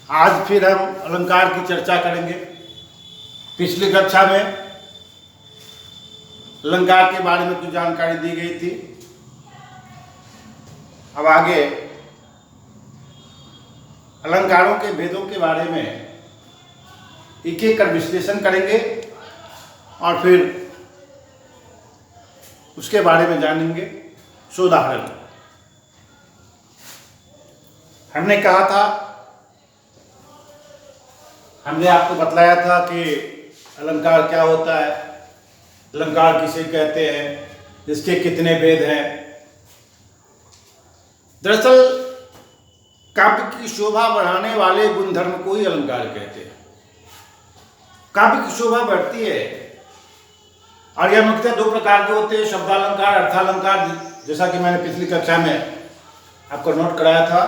आज फिर हम अलंकार की चर्चा करेंगे। पिछली कक्षा में अलंकार के बारे में कुछ जानकारी दी गई थी। अब आगे अलंकारों के भेदों के बारे में एक एक कर विश्लेषण करेंगे और फिर उसके बारे में जानेंगे। उदाहरण हमने कहा था, हमने आपको बतलाया था कि अलंकार क्या होता है, अलंकार किसे कहते हैं, इसके कितने भेद हैं। दरअसल काव्य की शोभा बढ़ाने वाले गुणधर्म को ही अलंकार कहते हैं। काव्य की शोभा बढ़ती है और यह मुख्यतः दो प्रकार के होते हैं, शब्दालंकार, अर्थालंकार, जैसा कि मैंने पिछली कक्षा में आपको नोट कराया था।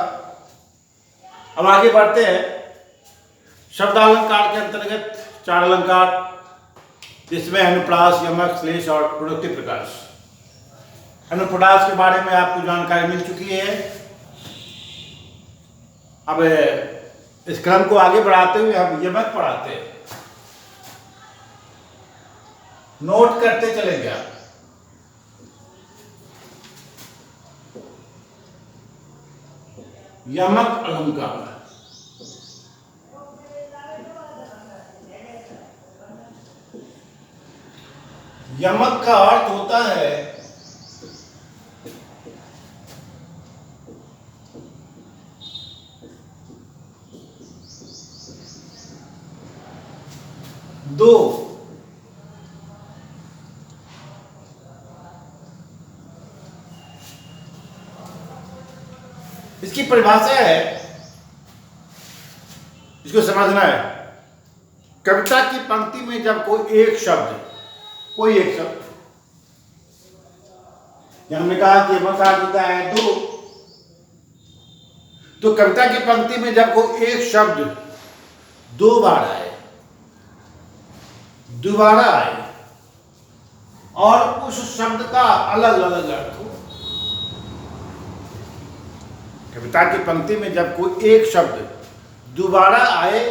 अब आगे बढ़ते हैं। शब्दालंकार के अंतर्गत चार अलंकार, जिसमें अनुप्रास, यमक, श्लेष और प्रणोक्ति प्रकाश। अनुप्रास के बारे में आपको जानकारी मिल चुकी है। अब इस क्रम को आगे बढ़ाते हुए हम यमक पढ़ाते हैं। नोट करते चलेंगे आप। यमक अलंकार, यमक का अर्थ होता है दो। इसकी परिभाषा है, इसको समझना है। कविता की पंक्ति में जब कोई एक शब्द, हमने कहा कि यमक का अर्थ होता है दो, तो कविता की पंक्ति में जब कोई एक शब्द दो बार आए, दोबारा आए और उस शब्द का अलग अलग अर्थ हो। कविता की पंक्ति में जब कोई एक शब्द दोबारा आए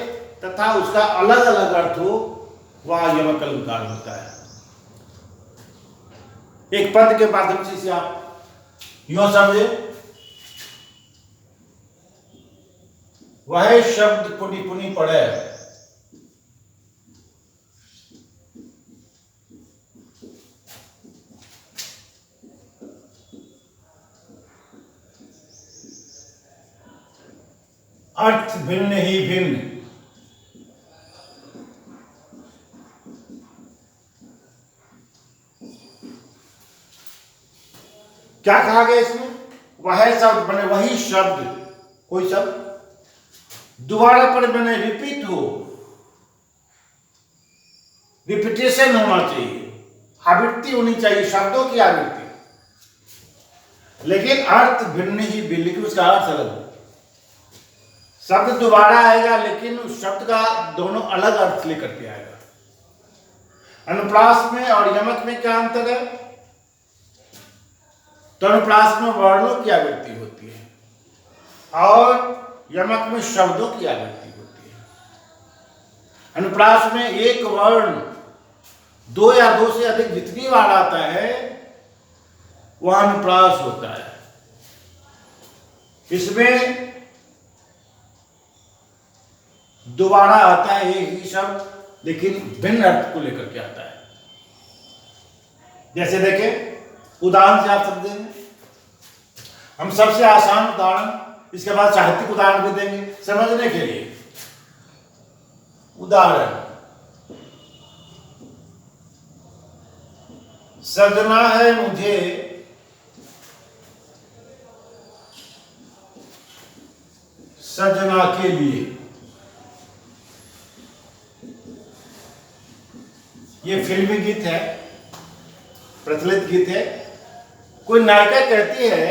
तथा उसका अलग अलग अर्थ हो, वह यमक अलंकार होता है। एक पद के माध्यम से इसे आप यूं समझे, वह शब्द पुनि पुनि पढ़े, अर्थ भिन्न ही भिन्न। क्या कहा गया इसमें? वह शब्द बने, वही शब्द, कोई शब्द दोबारा पर बने, रिपीट हो, रिपीटेशन होना चाहिए, आवृत्ति होनी चाहिए, शब्दों की आवृत्ति, लेकिन अर्थ भिन्न ही भिन्न, लेकिन उसका अर्थ अलग। शब्द दोबारा आएगा लेकिन उस शब्द का दोनों अलग अर्थ लेकर के आएगा। अनुप्रास में और यमक में क्या अंतर है? तो अनुप्रास में वर्णों की आवृत्ति होती है और यमक में शब्दों की आवृत्ति होती है। अनुप्रास में एक वर्ण दो या दो से अधिक जितनी बार आता है वह अनुप्रास होता है। इसमें दोबारा आता है एक ही शब्द लेकिन भिन्न अर्थ को लेकर के आता है। जैसे देखें, उदाहरण से आप समझेंगे। हम सबसे आसान उदाहरण, इसके बाद साहित्यिक उदाहरण भी देंगे समझने के लिए। उदाहरण, सजना है मुझे सजना के लिए। ये फिल्मी गीत है, प्रचलित गीत है। कोई नायिका कहती है,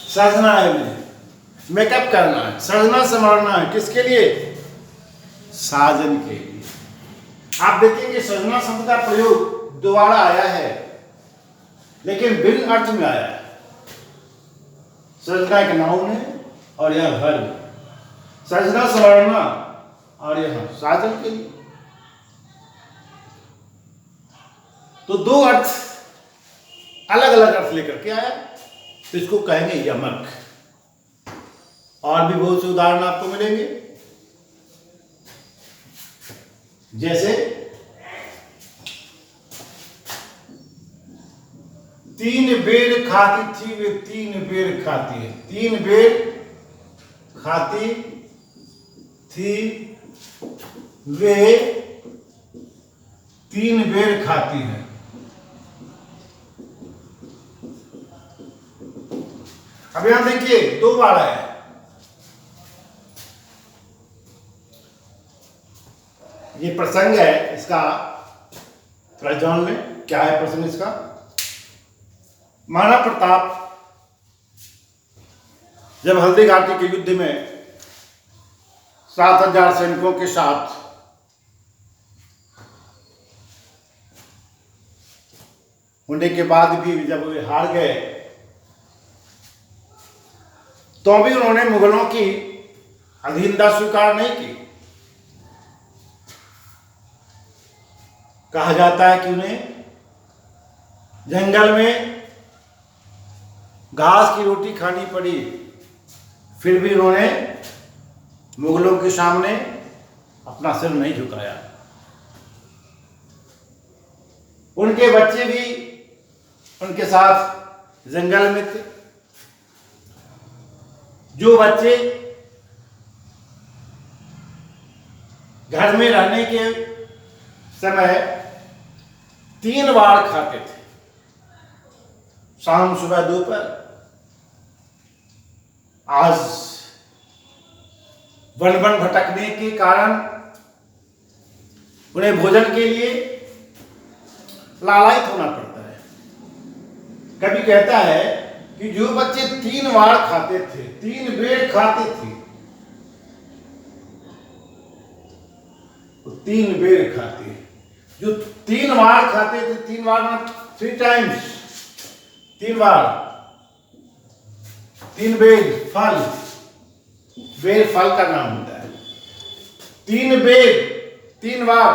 सजना है मुझे, मेकअप करना है, सजना संवारना है, किसके लिए? साजन के लिए। आप देखेंगे सजना शब्द का प्रयोग दोबारा आया है लेकिन भिन्न अर्थ में आया है। सजना एक नाउन है और यह वर्ब। सजना संवरना और यह साजन के लिए। तो दो अर्थ, अलग अलग अर्थ लेकर के आया, तो इसको कहेंगे यमक। और भी बहुत से उदाहरण आपको मिलेंगे, जैसे तीन बेर खाती थी वे तीन बेर खाती है। तीन बेर खाती थी वे तीन बेर खाती है। अब यहां देखिए दो बार है। ये प्रसंग है, इसका थोड़ा जान लें क्या है प्रसंग इसका। महाराणा प्रताप जब हल्दी घाटी के युद्ध में 7,000 सैनिकों के साथ होने के बाद भी जब वे हार गए, तो भी उन्होंने मुगलों की अधीनता स्वीकार नहीं की। कहा जाता है कि उन्हें जंगल में घास की रोटी खानी पड़ी, फिर भी उन्होंने मुगलों के सामने अपना सिर नहीं झुकाया। उनके बच्चे भी उनके साथ जंगल में थे। जो बच्चे घर में रहने के समय 3 बार खाते थे, शाम सुबह दोपहर। आज वन वन भटकने के कारण उन्हें भोजन के लिए लालायित होना पड़ता है। कभी कहता है कि जो बच्चे 3 बार खाते थे, 3 बेर खाते थे, तो 3 बेर खाते, जो 3 बार खाते थे, 3 बार ना 3 टाइम्स, 3 बार, 3 बेर फल, बेर फल का नाम होता है। 3 बेर, 3 बार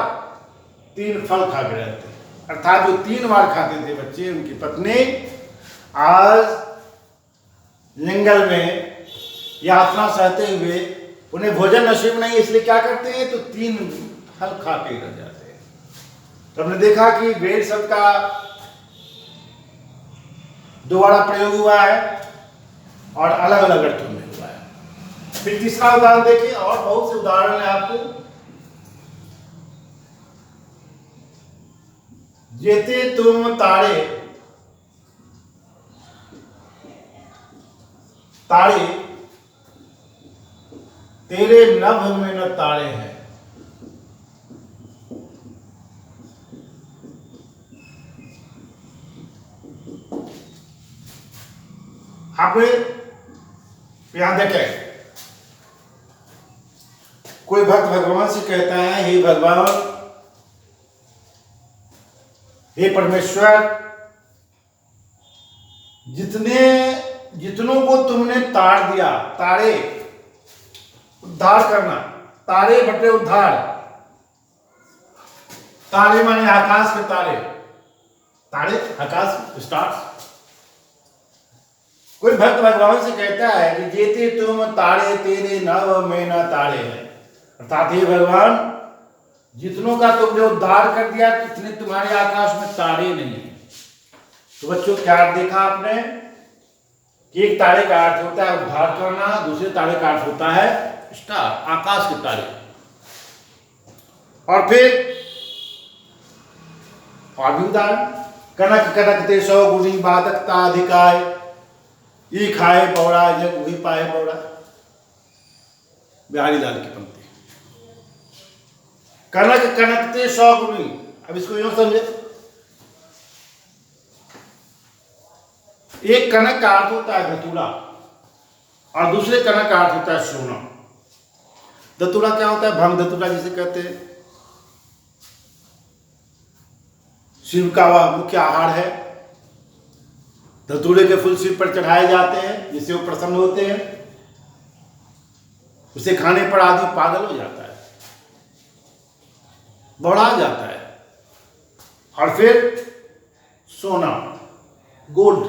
3 फल खा के रहते, अर्थात जो 3 बार खाते थे बच्चे, उनकी पत्नी आज जंगल में यात्रा सहते हुए उन्हें भोजन नसीब नहीं, इसलिए क्या करते हैं, तो 3 फल खा के रह जाते हैं। तो हमने देखा कि बेर शब्द का दोबारा प्रयोग हुआ है और अलग अलग अर्थों में हुआ है। फिर तीसरा उदाहरण देखिए, और बहुत से उदाहरण है आपको। जेते तुम तारे, तारे तेरे नभ में न तारे हैं। आपने यहां देखें, कोई भक्त भगवान से कहता है, हे भगवान, हे परमेश्वर, जितनों को तुमने ताड़ दिया, तारे उद्धार करना, तारे बटे उद्धार, तारे माने आकाश के तारे, तारे आकाश स्टार्स। कोई भक्त भगवान से कहता है कि जेते तुम तारे तेरे नभ में न तारे हैं, अर्थात हे भगवान, जितनों का तुमने उद्धार कर दिया, इतने तुम्हारे आकाश में तारे नहीं है। तो बच्चों क्या देखा आपने कि एक तारे का अर्थ होता है उद्धार करना, दूसरे तारे का अर्थ होता है स्टार, आकाश के तारे। और फिर और भी उदाहरण, कनक कनक ते 100 गुनी बाधकता अधिकाय, ये खाए पौड़ा जग वही पाए पौड़ा। बिहारी लाल की पंक्ति। कनक कनक ते 100 गुनी, अब इसको यूं समझे, एक कनक का अर्थ होता है धतूरा और दूसरे कनक का अर्थ होता है सोना। धतूरा क्या होता है, भंग धतूरा जिसे कहते हैं, शिव का वह मुख्य आहार है। धतूरे के फूल सिर पर चढ़ाए जाते हैं जिससे वो प्रसन्न होते हैं। उसे खाने पर आदमी पागल हो जाता है, बौड़ा जाता है। और फिर सोना, गोल्ड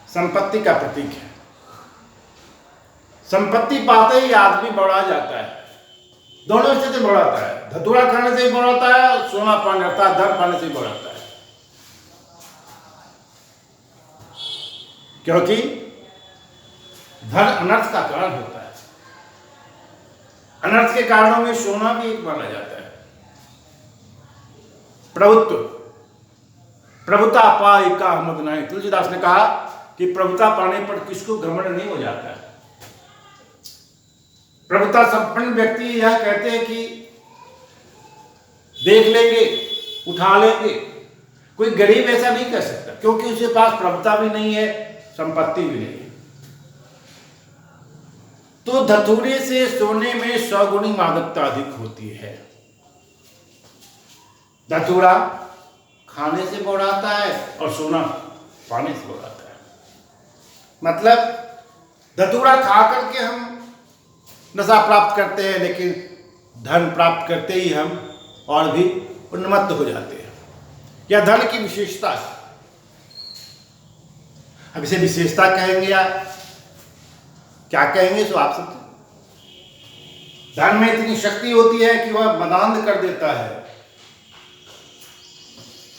संपत्ति का प्रतीक है। संपत्ति पाते ही आदमी बौड़ा जाता है। दोनों से बौड़ाता है, धतूरा खाने से ही बौड़ाता है, सोना पाने अर्थात धन पाने से ही बौड़ाता है। क्योंकि धन अनर्थ का कारण होता है। अनर्थ के कारणों में सोना भी एक माना जाता है। प्रभुत्व, प्रभुता पाई का अहमद नहीं। तुलसीदास ने कहा कि प्रभुता पाने पर किसको घमंड नहीं हो जाता है। प्रभुता संपन्न व्यक्ति यह कहते हैं कि देख लेंगे, उठा लेंगे। कोई गरीब ऐसा नहीं कर सकता, क्योंकि उसके पास प्रभुता भी नहीं है, संपत्ति भी नहीं है। तो धतूरे से सोने में 100 गुनी मादकता अधिक होती है। धतूरा खाने से बौड़ाता है और सोना पाने से बौड़ाता है। मतलब धतूरा खा करके हम नशा प्राप्त करते हैं, लेकिन धन प्राप्त करते ही हम और भी उन्मत्त हो जाते हैं। यह धन की विशेषता है। अब इसे विशेषता कहेंगे या क्या कहेंगे, सो आप सब। धन में इतनी शक्ति होती है कि वह मदांध कर देता है।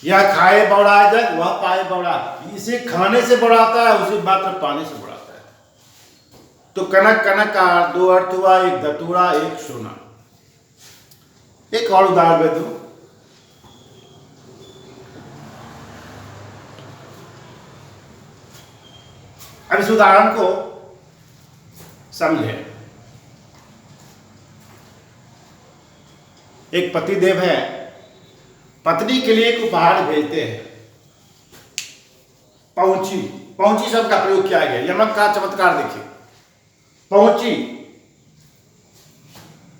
यह खाए बौड़ा जग, वह पाए बौड़ा। इसे खाने से बढ़ाता है, उसे मात्र पाने से बढ़ाता है। तो कनक कनक का 2 अर्थ हुआ, एक धतूरा, एक सोना। एक और उदाहरण दे दूं। अब इस उदाहरण को समझें। एक पतिदेव है, पत्नी के लिए एक उपहार भेजते हैं। पहुंची, पहुंची शब्द का प्रयोग किया गया। यमक का चमत्कार देखिए। पहुंची,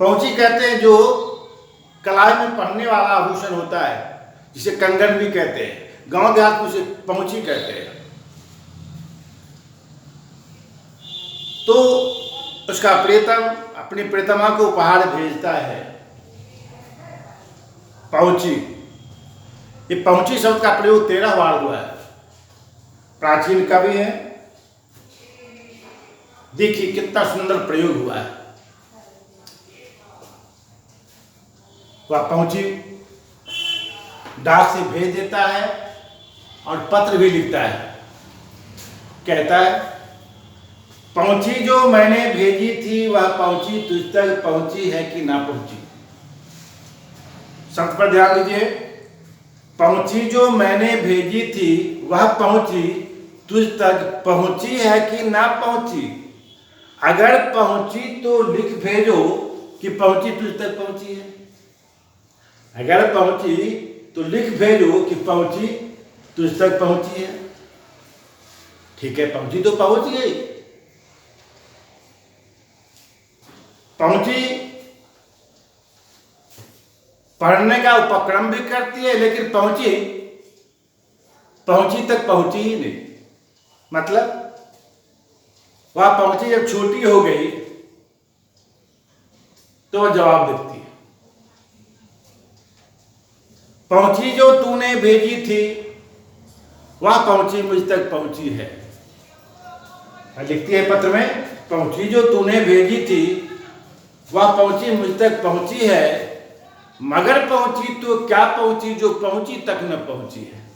पहुंची कहते हैं जो कलाई में पहनने वाला आभूषण होता है, जिसे कंगन भी कहते हैं। गांव देहात में उसे पहुंची कहते हैं। तो उसका प्रियतम अपनी प्रियतमा को उपहार भेजता है। पहुंची, ये पहुंची शब्द का प्रयोग 13 बार हुआ है। प्राचीन कवि है, देखिए कितना सुंदर प्रयोग हुआ है। वह पहुंची डाक से भेज देता है और पत्र भी लिखता है। कहता है, पहुंची जो मैंने भेजी थी वह पहुंची, तुझ तक पहुंची है कि ना पहुंची। शब्द पर ध्यान दीजिए। पहुंची जो मैंने भेजी थी वह पहुंची, तुझ तक पहुंची है कि ना पहुंची। अगर पहुंची तो लिख भेजो कि पहुंची तुझ तक पहुंची है। अगर पहुंची तो लिख भेजो कि पहुंची तुझ तक पहुंची है। ठीक है, पहुंची तो पहुंच गई। पहुंची पढ़ने का उपक्रम भी करती है, लेकिन पहुंची तक पहुंची ही नहीं। मतलब वह पहुंची जब छोटी हो गई तो वह जवाब देती है। पहुंची जो तूने भेजी थी वह पहुंची मुझ तक पहुंची है। लिखती है पत्र में, पहुंची जो तूने भेजी थी वह पहुंची मुझ तक पहुंची है, मगर पहुंची तो क्या पहुंची जो पहुंची तक न पहुंची है।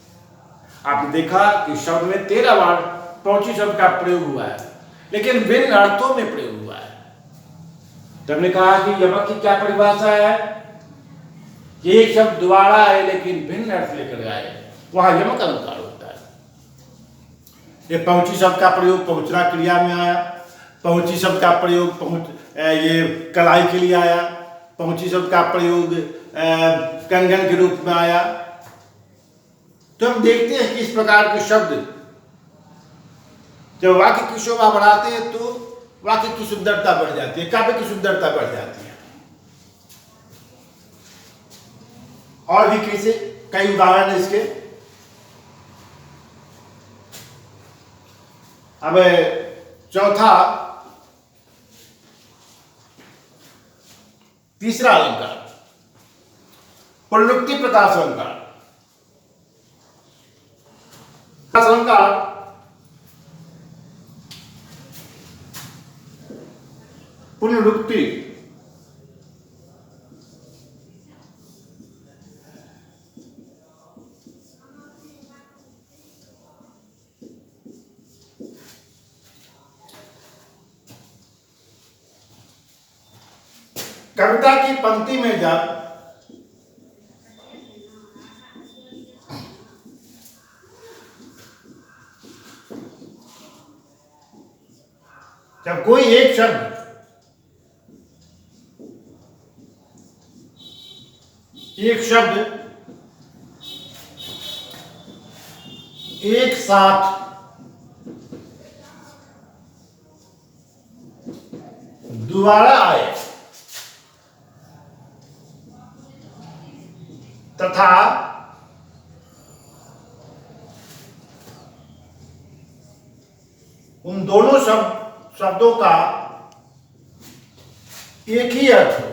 आपने देखा कि शब्द में 13 बार पहुंची शब्द का प्रयोग हुआ है, लेकिन भिन्न अर्थों में प्रयोग हुआ है। तो हमने कहा कि यमक की क्या परिभाषा है? एक शब्द दोबारा है लेकिन भिन्न अर्थ लेकर आए, वहां यमक अलंकार होता है। ये पहुंची शब्द का प्रयोग पहुंचना क्रिया में आया। पहुंची शब्द का प्रयोग ये कलाई के लिए आया। पहुंची शब्द का प्रयोग कंगन के रूप में आया। तो हम देखते हैं कि इस प्रकार के शब्द जब वाक्य की शोभा बढ़ाते हैं तो वाक्य की सुंदरता बढ़ जाती है, काव्य की सुंदरता बढ़ जाती है। और भी कैसे कई उदाहरण है इसके। अब चौथा, तीसरा अलंकार पुनरुक्ति प्रकाश अलंकार। अलंकार पुनरुक्ति कविता की पंक्ति में जब कोई एक शब्द एक साथ दोबारा आए तथा उन दोनों शब्दों का एक ही अर्थ हो,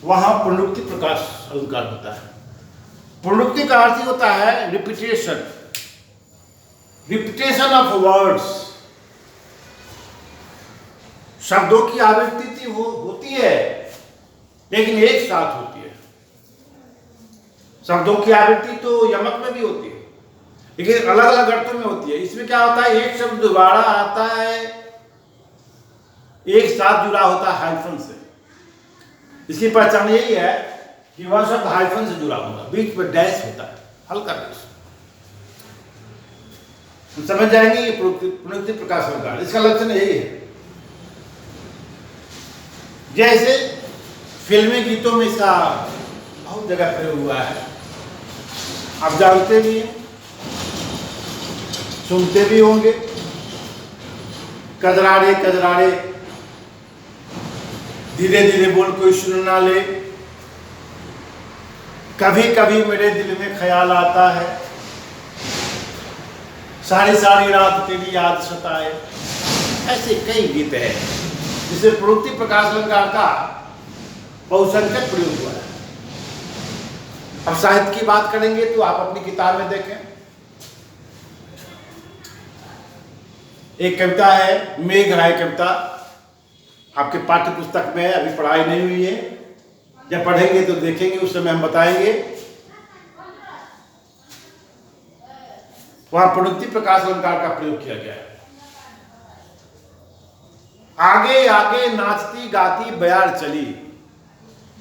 वहां पुनरुक्ति प्रकाश अलंकार होता है। पुनरुक्ति का अर्थ होता है रिपीटेशन ऑफ वर्ड्स। शब्दों की आवृत्ति होती है लेकिन एक साथ होती है। शब्दों की आवृत्ति तो यमक में भी होती है लेकिन अलग अलग अर्थों में होती है। इसमें क्या होता है, एक शब्द दोबारा आता है, एक साथ जुड़ा होता है हाइफन से। इसकी पहचान यही है कि वह शब्द हाइफन से जुड़ा होगा, बीच में डैश होता है, हल्का डैश। हम समझ जाएंगे ये पुनरुक्ति प्रकाश अलंकार, इसका लक्षण यही है। जैसे फिल्मी गीतों में इसका बहुत जगह प्रयोग हुआ है, आप जानते भी हैं, सुनते भी होंगे। कजरारे कजरारे धीरे धीरे बोल कोई सुन ना ले, कभी कभी मेरे दिल में ख्याल आता है, सारी सारी रात तेरी याद सताए। ऐसे कई गीत हैं जिसे पुनरुक्ति प्रकाश अलंकार का बहुसंख्यक प्रयोग हुआ है। अब साहित्य की बात करेंगे तो आप अपनी किताब में देखें, एक कविता है मेघराय कविता, आपके पाठ्य पुस्तक में है, अभी पढ़ाई नहीं हुई है। जब पढ़ेंगे तो देखेंगे, उस समय हम बताएंगे। वहां पुनरुक्ति प्रकाश अलंकार का प्रयोग किया गया है। आगे आगे नाचती गाती बयार चली,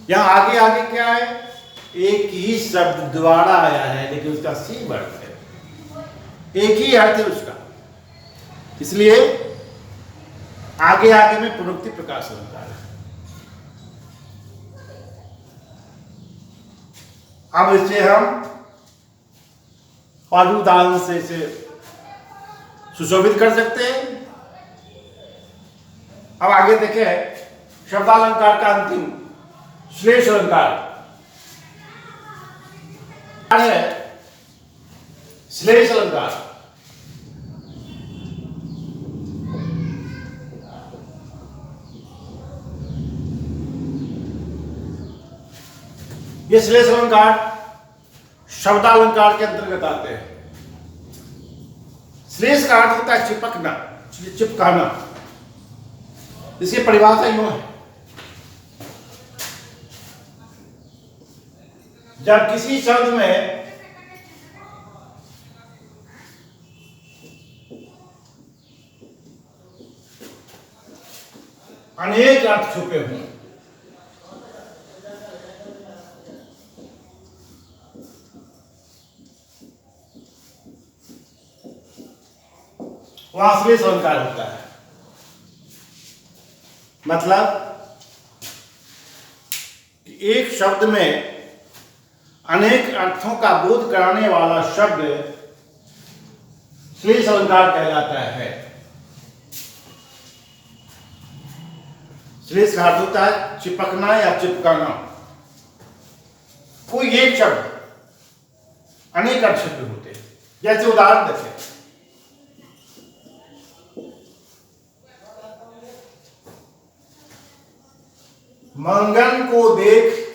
यहां आगे आगे क्या है, एक ही शब्द दोबारा आया है लेकिन उसका सेम अर्थ है, एक ही अर्थ है उसका, इसलिए आगे आगे में पुनरुक्ति प्रकाश अलंकार है। अब इसे हम और उदाहरण से इसे सुशोभित कर सकते हैं। अब आगे देखें शब्दालंकार का अंतिम श्लेष अलंकार है श्लेष अलंकार। ये श्लेष अलंकार शब्दालंकार के अंतर्गत आते हैं। श्लेष का अर्थ होता है चिपकना, चिपकाना। इसकी परिभाषा यूं है, जब किसी शब्द में अनेक अर्थ छुपे हों, वहां श्लेष अलंकार होता है। मतलब एक शब्द में अनेक अर्थों का बोध कराने वाला शब्द श्लेष अलंकार कहलाता है। श्लेष का अर्थ होता है चिपकना या चिपकाना। कोई एक शब्द अनेक अर्थ छुपे होते हैं। जैसे उदाहरण देखें, मंगन को देख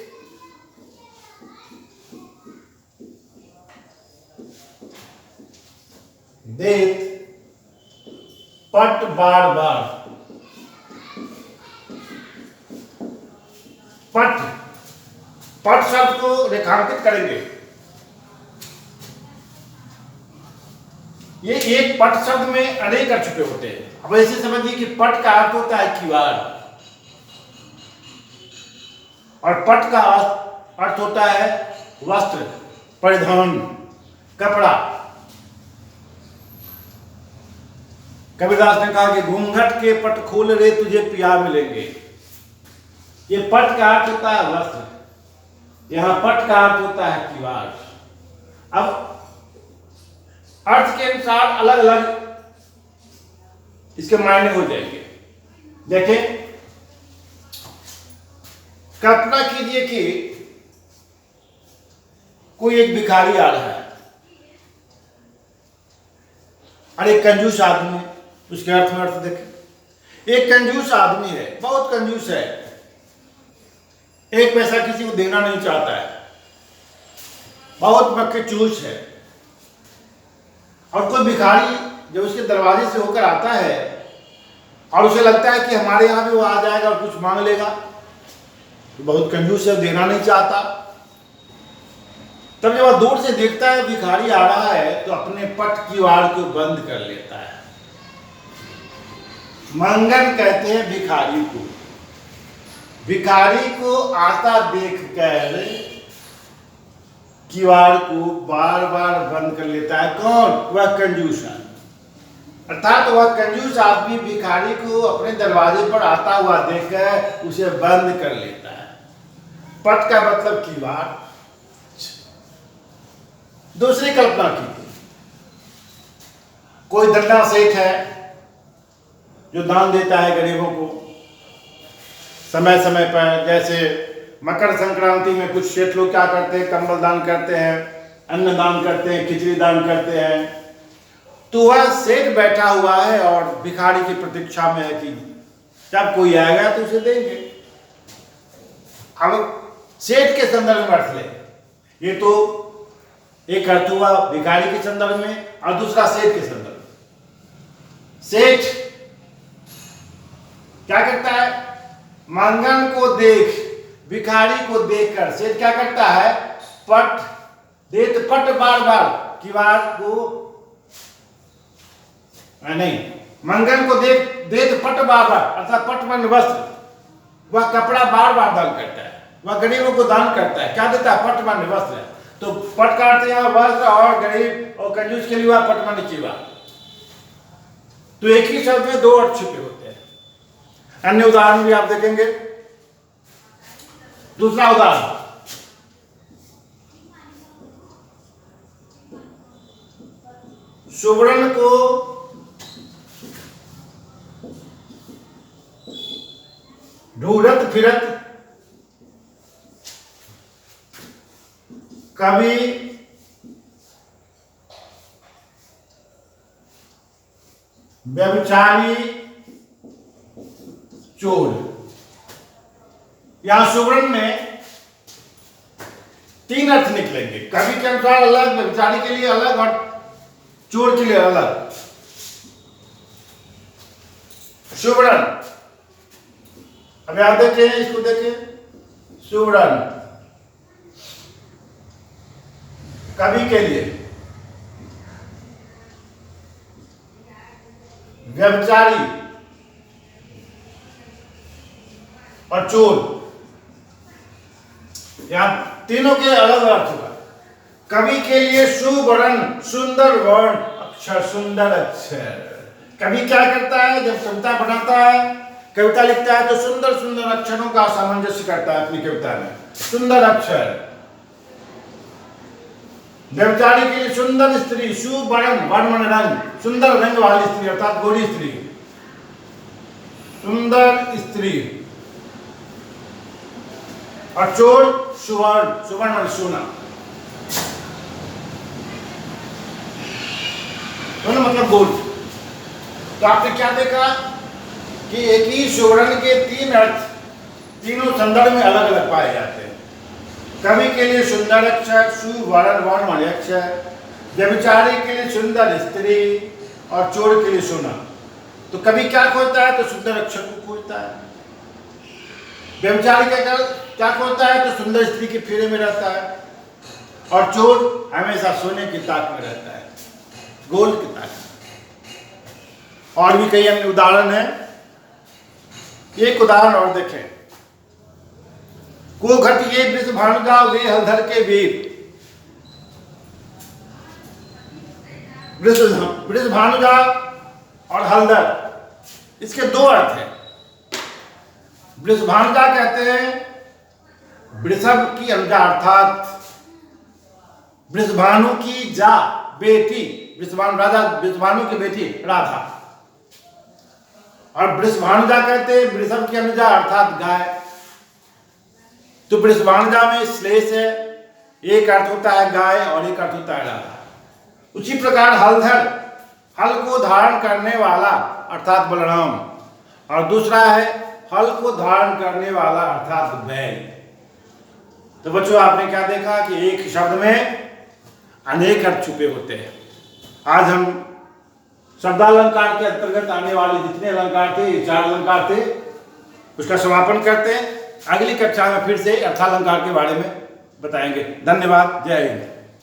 देख पट बार बार। पट पट शब्द को रेखांकित करेंगे। ये एक पट शब्द में अनेक अर्थ छुपे होते हैं। अब ऐसे समझिए कि पट का अर्थ होता है किवाड़, और पट का अर्थ होता है वस्त्र, परिधान, कपड़ा। कबीरदास ने कहा कि घूंघट के पट खोल रे तुझे पिया मिलेंगे। ये पट का अर्थ होता है वस्त्र, यहां पट का अर्थ होता है किवाड़। अब अर्थ के अनुसार अलग अलग इसके मायने हो जाएंगे। देखें, कल्पना कीजिए कि कोई एक भिखारी आ रहा है और एक कंजूस आदमी है। उसके अर्थ में अर्थ देखें। एक कंजूस आदमी है, बहुत कंजूस है, एक पैसा किसी को देना नहीं चाहता है, बहुत मक्के चूस है। और कोई भिखारी जब उसके दरवाजे से होकर आता है और उसे लगता है कि हमारे यहां भी वो आ जाएगा और कुछ मांग लेगा, तो बहुत कंजूस है, देना नहीं चाहता। तब जब वह दूर से देखता है भिखारी आ रहा है तो अपने पट किवाड़ को बंद कर लेता है। मंगन कहते हैं भिखारी को। भिखारी को आता देखकर किवाड़ को बार बार बंद कर लेता है। कौन? वह कंजूस आदमी। अर्थात वह कंजूस आदमी भिखारी को अपने दरवाजे पर आता हुआ देखकर उसे बंद कर लेता है। पट का मतलब किवाड़। दूसरी कल्पना कीजिए, कोई दंडा सेठ है जो दान देता है गरीबों को समय समय पर। जैसे मकर संक्रांति में कुछ सेठ लोग क्या करते हैं, कंबल दान करते हैं, अन्न दान करते हैं, खिचड़ी दान करते हैं। तो वह सेठ बैठा हुआ है और भिखारी की प्रतीक्षा में है कि जब कोई आएगा तो उसे देंगे। अब सेठ के संदर्भ में अर्थ ले, ये तो एक अर्थ हुआ भिखारी के संदर्भ में और दूसरा सेठ के संदर्भ में। सेठ क्या करता है? मंगन को देख भिखारी को देखकर सेठ क्या करता है? पट देत पट बार बार किवाड़ को नहीं, मंगन को देत पट बार बार, अर्थात पट मन वस्त्र। वह कपड़ा बार बार दान करता है, वह गरीबों को दान करता है। क्या देता है? पट मन वस्त्र। तो पट का अर्थ यहाँ वस्त्र और गरीब और कंजूस के लिए वह पट मन किवाड़। तो एक ही शब्द में दो अर्थ छुपे होते हैं। अन्य उदाहरण भी आप देखेंगे। दूसरा उदाहरण, सुवर्ण को ढूंढत फिरत कभी व्यभिचारी चोर। यहां सुवर्ण में तीन अर्थ निकलेंगे, कवि के अनुसार अलग, व्यभिचारी के लिए अलग और चोर के लिए अलग। सुवर्ण, अब आप देखें, इसको देखें, सुवर्ण कवि के लिए, व्यभिचारी और चोर, यहां तीनों के अलग अर्थ होगा। कवि के लिए सुवर्ण, सुंदर वर्ण, अक्षर, सुंदर अक्षर। कवि क्या करता है? जब कविता बनाता है, कविता लिखता है तो सुंदर सुंदर अक्षरों का सामंजस्य करता है अपनी कविता में, सुंदर अक्षर। व्यभिचारी के लिए सुंदर स्त्री, सुवर्ण, वर्ण रंग, सुंदर रंग वाली स्त्री अर्थात गोरी स्त्री, सुंदर स्त्री। और चोर सुवर्ण, सुवर्ण और सोना, दोनों मतलब गोल्ड। तो आपने क्या देखा कि एक ही सुवर्ण के तीन अर्थ तीनों संदर्भ में अलग अलग पाए जाते हैं। कवि के लिए सुंदर अक्षर, सुवर्ण वर्ण वाले अक्षर, व्यभिचारी के लिए सुंदर स्त्री और चोर के लिए सोना। तो कवि क्या खोजता है? तो सुंदर अक्षर को खोजता है। व्यभिचारी क्या खोजता है? तो सुंदर स्त्री के फेरे में रहता है। और चोर हमेशा सोने की ताक में रहता है, गोल्ड की ताक। और भी कई अन्य उदाहरण हैं। एक उदाहरण और देखें। को घट ये वृष भानुजा वे हलधर के वीर। वृष भानुजा और हलधर, इसके दो अर्थ हैं। वृष भानुजा कहते हैं वृषभ की अनुजा, अर्थात वृषभानु की जा बेटी, वृषभानु राजा, वृषभानु की बेटी राधा। और वृषभानुजा कहते हैं वृषभ की अनुजा, अर्थात गाय। तो वृषभानुजा में श्लेष है, एक अर्थ होता है गाय और एक अर्थ होता है राधा। उसी प्रकार हलधर, हल को धारण करने वाला अर्थात बलराम, और दूसरा है हल को धारण करने वाला अर्थात बैल। तो बच्चों आपने क्या देखा कि एक शब्द में अनेक अर्थ छुपे होते हैं। आज हम शब्दालंकार के अंतर्गत आने वाले जितने अलंकार थे, ये 4 अलंकार थे, उसका समापन करते हैं। अगली कक्षा में फिर से अर्थालंकार के बारे में बताएंगे। धन्यवाद। जय हिंद।